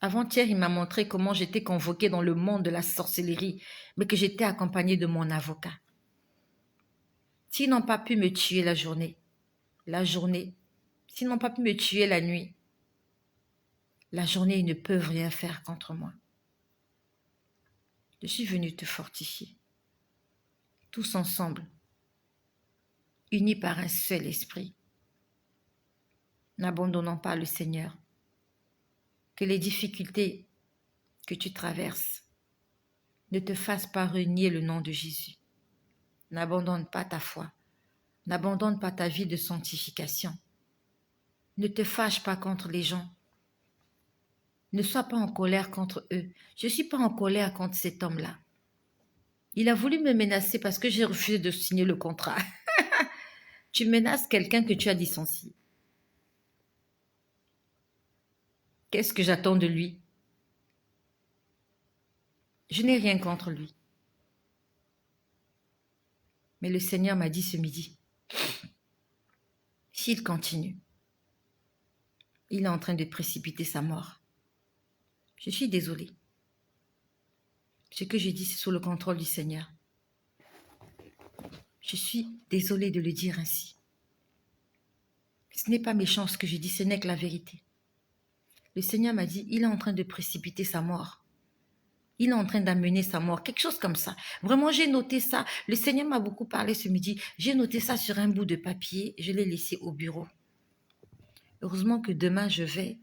Avant-hier, il m'a montré comment j'étais convoquée dans le monde de la sorcellerie, mais que j'étais accompagnée de mon avocat. S'ils n'ont pas pu me tuer la journée, s'ils n'ont pas pu me tuer la nuit, la journée, ils ne peuvent rien faire contre moi. Je suis venue te fortifier, tous ensemble, unis par un seul esprit. N'abandonnons pas le Seigneur. Que les difficultés que tu traverses ne te fassent pas renier le nom de Jésus. N'abandonne pas ta foi. N'abandonne pas ta vie de sanctification. Ne te fâche pas contre les gens. Ne sois pas en colère contre eux. Je ne suis pas en colère contre cet homme-là. Il a voulu me menacer parce que j'ai refusé de signer le contrat. Tu menaces quelqu'un que tu as licencié. Qu'est-ce que j'attends de lui? Je n'ai rien contre lui. Mais le Seigneur m'a dit ce midi, s'il continue, il est en train de précipiter sa mort. Je suis désolée. Ce que je dis, c'est sous le contrôle du Seigneur. Je suis désolée de le dire ainsi. Ce n'est pas méchant ce que je dis, ce n'est que la vérité. Le Seigneur m'a dit, il est en train de précipiter sa mort. Il est en train d'amener sa mort, quelque chose comme ça. Vraiment, j'ai noté ça. Le Seigneur m'a beaucoup parlé ce midi. J'ai noté ça sur un bout de papier. Je l'ai laissé au bureau. Heureusement que demain, je vais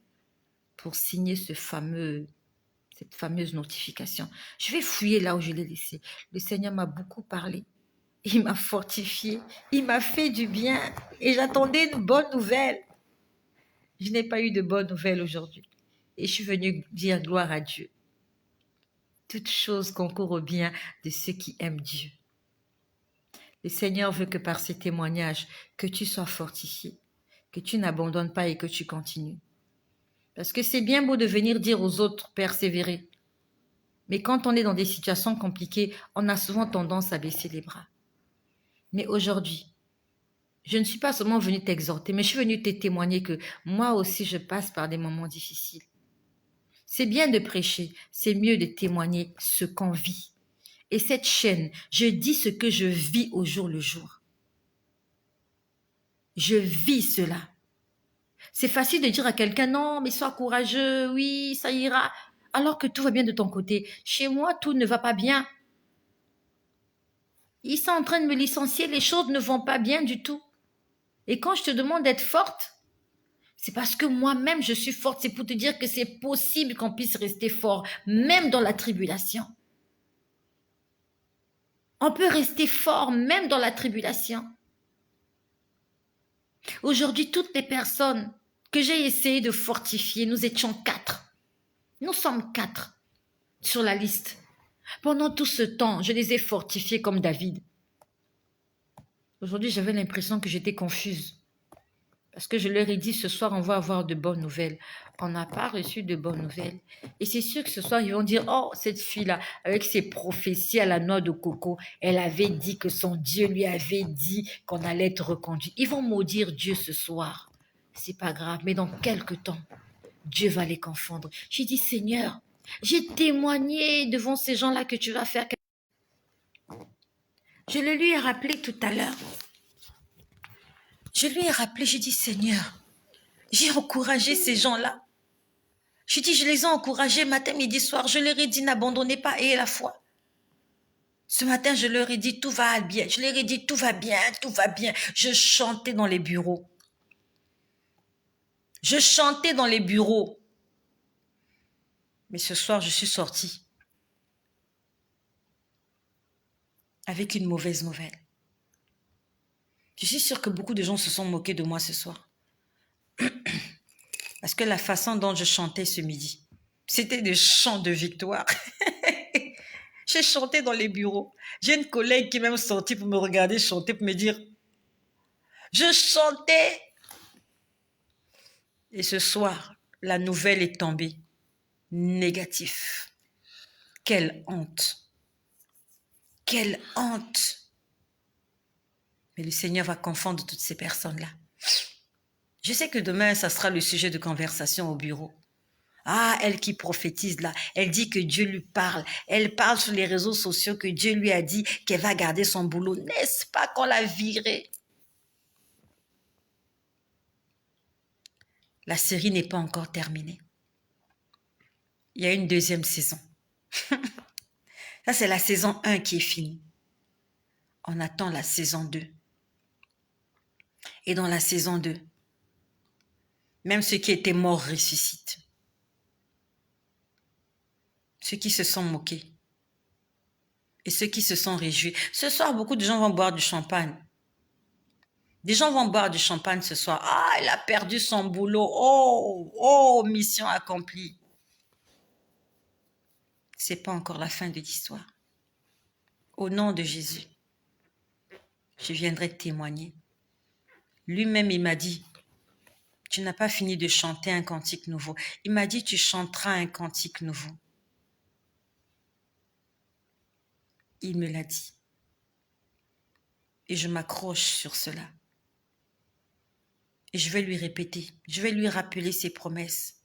pour signer cette fameuse notification. Je vais fouiller là où je l'ai laissé. Le Seigneur m'a beaucoup parlé. Il m'a fortifié. Il m'a fait du bien. Et j'attendais une bonne nouvelle. Je n'ai pas eu de bonne nouvelle aujourd'hui. Et je suis venue dire gloire à Dieu. Toutes choses concourent au bien de ceux qui aiment Dieu. Le Seigneur veut que par ces témoignages, que tu sois fortifié, que tu n'abandonnes pas et que tu continues. Parce que c'est bien beau de venir dire aux autres persévérer. Mais quand on est dans des situations compliquées, on a souvent tendance à baisser les bras. Mais aujourd'hui, je ne suis pas seulement venue t'exhorter, mais je suis venue te témoigner que moi aussi je passe par des moments difficiles. C'est bien de prêcher, c'est mieux de témoigner ce qu'on vit. Et cette chaîne, je dis ce que je vis au jour le jour. Je vis cela. C'est facile de dire à quelqu'un, non, mais sois courageux, oui, ça ira, alors que tout va bien de ton côté. Chez moi, tout ne va pas bien. Ils sont en train de me licencier, les choses ne vont pas bien du tout. Et quand je te demande d'être forte, c'est parce que moi-même je suis forte. C'est pour te dire que c'est possible qu'on puisse rester fort, même dans la tribulation. On peut rester fort, même dans la tribulation. Aujourd'hui, toutes les personnes que j'ai essayé de fortifier, nous étions 4. Nous sommes 4 sur la liste. Pendant tout ce temps, je les ai fortifiées comme David. Aujourd'hui, j'avais l'impression que j'étais confuse. Parce que je leur ai dit, ce soir, on va avoir de bonnes nouvelles. On n'a pas reçu de bonnes nouvelles. Et c'est sûr que ce soir, ils vont dire, oh, cette fille-là, avec ses prophéties à la noix de coco, elle avait dit que son Dieu lui avait dit qu'on allait être reconduit. Ils vont maudire Dieu ce soir. C'est pas grave, mais dans quelque temps, Dieu va les confondre. J'ai dit, Seigneur, j'ai témoigné devant ces gens-là que tu vas faire. Je le lui ai rappelé tout à l'heure. Je lui ai rappelé, j'ai dit, Seigneur, j'ai encouragé ces gens-là. Je dis, je les ai encouragés matin, midi, soir. Je leur ai dit, n'abandonnez pas, ayez la foi. Ce matin, je leur ai dit, tout va bien. Je leur ai dit, tout va bien, tout va bien. Je chantais dans les bureaux. Je chantais dans les bureaux. Mais ce soir, je suis sortie avec une mauvaise nouvelle. Je suis sûre que beaucoup de gens se sont moqués de moi ce soir. Parce que la façon dont je chantais ce midi, c'était des chants de victoire. J'ai chanté dans les bureaux. J'ai une collègue qui est même sortie pour me regarder chanter, pour me dire, je chantais. Et ce soir, la nouvelle est tombée. Négatif. Quelle honte. Quelle honte. Mais le Seigneur va confondre toutes ces personnes-là. Je sais que demain, ça sera le sujet de conversation au bureau. Ah, elle qui prophétise là, elle dit que Dieu lui parle. Elle parle sur les réseaux sociaux que Dieu lui a dit qu'elle va garder son boulot. N'est-ce pas qu'on l'a virée? La série n'est pas encore terminée. Il y a une deuxième saison. Ça, c'est la saison 1 qui est finie. On attend la saison 2. Et dans la saison 2, même ceux qui étaient morts ressuscitent. Ceux qui se sont moqués. Et ceux qui se sont réjouis. Ce soir, beaucoup de gens vont boire du champagne. Des gens vont boire du champagne ce soir. Ah, elle a perdu son boulot. Oh, oh, mission accomplie. C'est pas encore la fin de l'histoire. Au nom de Jésus, je viendrai témoigner. Lui-même, il m'a dit, tu n'as pas fini de chanter un cantique nouveau. Il m'a dit, tu chanteras un cantique nouveau. Il me l'a dit. Et je m'accroche sur cela. Et je vais lui répéter. Je vais lui rappeler ses promesses.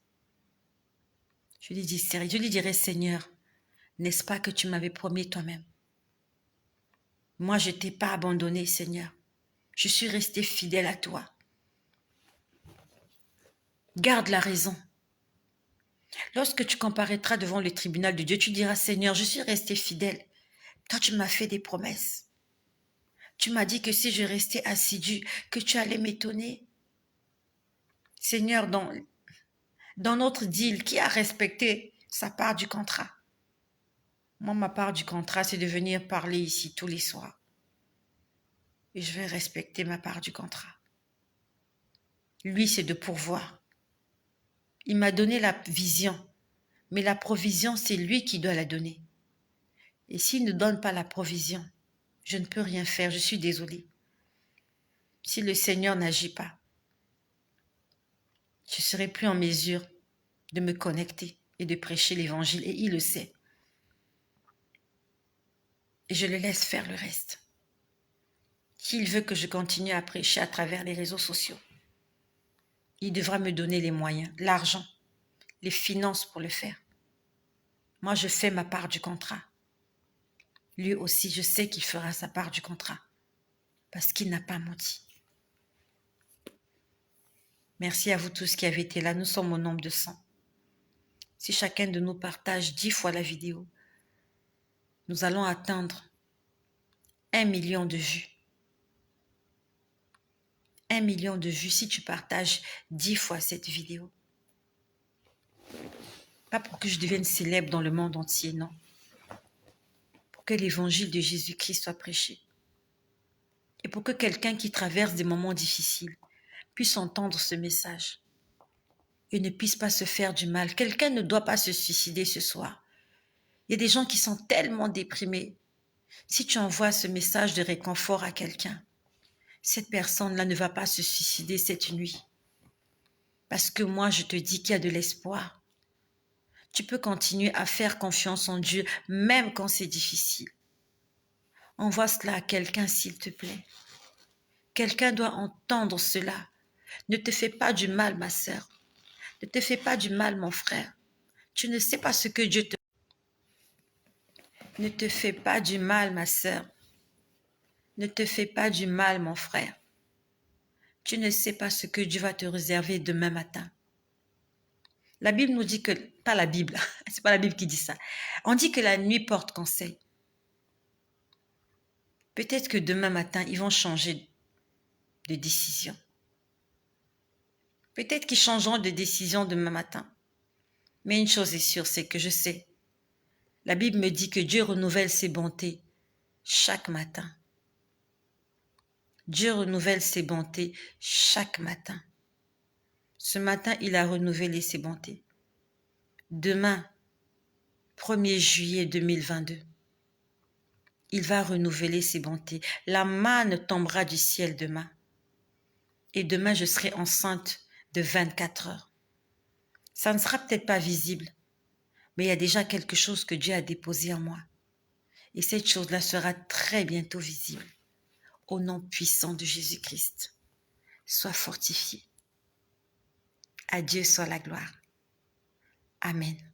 Je lui dirai, Seigneur, n'est-ce pas que tu m'avais promis toi-même? Moi, je ne t'ai pas abandonné, Seigneur. Je suis restée fidèle à toi. Garde la raison. Lorsque tu comparaîtras devant le tribunal de Dieu, tu diras, Seigneur, je suis restée fidèle. Toi, tu m'as fait des promesses. Tu m'as dit que si je restais assidue, que tu allais m'étonner. Seigneur, dans notre deal, qui a respecté sa part du contrat? Moi, ma part du contrat, c'est de venir parler ici tous les soirs. Et je vais respecter ma part du contrat. Lui, c'est de pourvoir. Il m'a donné la vision, mais la provision, c'est lui qui doit la donner. Et s'il ne donne pas la provision, je ne peux rien faire, je suis désolée. Si le Seigneur n'agit pas, je ne serai plus en mesure de me connecter et de prêcher l'évangile, et il le sait. Et je le laisse faire le reste. S'il veut que je continue à prêcher à travers les réseaux sociaux, il devra me donner les moyens, l'argent, les finances pour le faire. Moi, je fais ma part du contrat. Lui aussi, je sais qu'il fera sa part du contrat parce qu'il n'a pas menti. Merci à vous tous qui avez été là. Nous sommes au nombre de 100. Si chacun de nous partage 10 fois la vidéo, nous allons atteindre 1 million de vues. 1 million de vues si tu partages 10 fois cette vidéo. Pas pour que je devienne célèbre dans le monde entier, non. Pour que l'évangile de Jésus-Christ soit prêché. Et pour que quelqu'un qui traverse des moments difficiles puisse entendre ce message et ne puisse pas se faire du mal. Quelqu'un ne doit pas se suicider ce soir. Il y a des gens qui sont tellement déprimés. Si tu envoies ce message de réconfort à quelqu'un, cette personne-là ne va pas se suicider cette nuit. Parce que moi, je te dis qu'il y a de l'espoir. Tu peux continuer à faire confiance en Dieu, même quand c'est difficile. Envoie cela à quelqu'un, s'il te plaît. Quelqu'un doit entendre cela. Ne te fais pas du mal, ma sœur. Ne te fais pas du mal, mon frère. Tu ne sais pas ce que Dieu te... Ne te fais pas du mal, ma sœur. Ne te fais pas du mal, mon frère. Tu ne sais pas ce que Dieu va te réserver demain matin. La Bible nous dit que... Pas la Bible, c'est pas la Bible qui dit ça. On dit que la nuit porte conseil. Peut-être que demain matin, ils vont changer de décision. Peut-être qu'ils changeront de décision demain matin. Mais une chose est sûre, c'est que je sais. La Bible me dit que Dieu renouvelle ses bontés chaque matin. Dieu renouvelle ses bontés chaque matin. Ce matin, il a renouvelé ses bontés. Demain, 1er juillet 2022, il va renouveler ses bontés. La manne tombera du ciel demain. Et demain, je serai enceinte de 24 heures. Ça ne sera peut-être pas visible, mais il y a déjà quelque chose que Dieu a déposé en moi. Et cette chose-là sera très bientôt visible. Au nom puissant de Jésus-Christ, sois fortifié. À Dieu soit la gloire. Amen.